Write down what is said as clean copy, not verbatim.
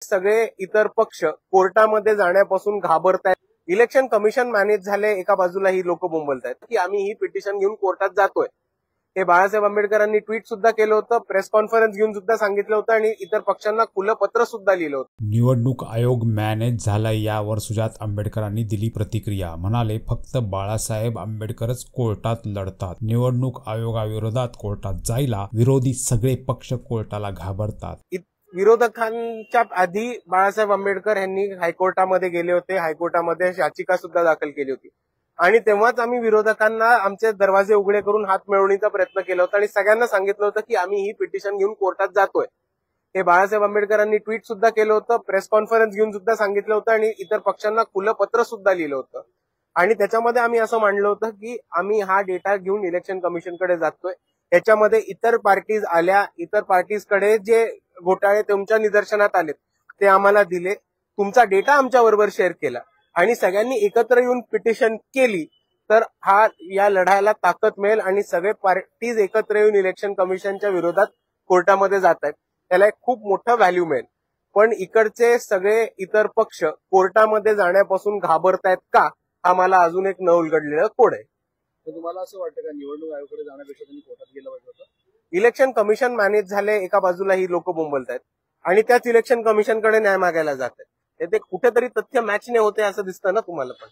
सगळे इतर पक्ष कोर्टामध्ये जाण्यापासून घाबरतायत. इलेक्शन कमिशन मॅनेज झाले एका बाजूला ही लोक बोंबलतायत की आम्ही ही पिटिशन घेऊन कोर्टात जातोय. हे बाळासाहेब आंबेडकरांनी ट्विट सुद्धा केलं होतं, प्रेस कॉन्फरन्स घेऊन सुद्धा सांगितलं होतं आणि इतर पक्षांना खुलं पत्र सुद्धा लिहिलं होतं. निवडणूक आयोग मॅनेज झालाय यावर सुजात आंबेडकरांनी दिली प्रतिक्रिया. म्हणाले, फक्त बाळासाहेब आंबेडकरच कोर्टात लढतात. निवडणूक आयोगाविरोधात कोर्टात जायला विरोधी सगळे पक्ष कोर्टाला घाबरतात. विरोधकांच्या आधी बाळासाहेब आंबेडकर यांनी हायकोर्टामध्ये गेले होते. हायकोर्टामध्ये याचिका सुद्धा दाखल केली होती आणि तेव्हाच आम्ही विरोधकांना आमचे दरवाजे उघडे करून हात मिळवण्याचा प्रयत्न केला होता आणि सगळ्यांना सांगितलं होतं की आम्ही ही पिटिशन घेऊन कोर्टात जातोय. हे बाळासाहेब आंबेडकरांनी ट्विट सुद्धा केलं होतं, प्रेस कॉन्फरन्स घेऊन सुद्धा सांगितलं होतं आणि इतर पक्षांना खुलं पत्र सुद्धा लिहिलं होतं आणि त्याच्यामध्ये आम्ही असं मांडलं होतं की आम्ही हा डेटा घेऊन इलेक्शन कमिशनकडे जातोय. याच्यामध्ये इतर पार्टीज आल्या, इतर पार्टीजकडे जे घोटाळे तुमच्या निदर्शनात आले ते आम्हाला दिले, तुमचा डेटा आमच्या बरोबर शेअर केला आणि सगळ्यांनी एकत्र येऊन पिटिशन केली तर या लढ्याला ताकद मिळेल आणि सगळे पार्टीज एकत्र येऊन इलेक्शन कमिशनच्या विरोधात कोर्टामध्ये जात आहेत. त्याला एक खूप मोठं व्हॅल्यू मिळेल. पण इकडचे सगळे इतर पक्ष कोर्टामध्ये जाण्यापासून घाबरतायत का, हा मला अजून एक न उलगडलेलं कोड आहे. तुम्हाला असं वाटतं का निवडणूक आयोगाकडे जाण्यापेक्षा त्यांनी कोर्टात गेलं पाहिजे होतं? इलेक्शन कमिशन मॅनेज झाले एका बाजूला ही लोक बोंबलतायत आणि त्याच इलेक्शन कमिशनकडे न्याय मागायला जात आहेत. ते कुठेतरी तथ्य मॅच नाही होते असं दिसतं ना तुम्हाला पण.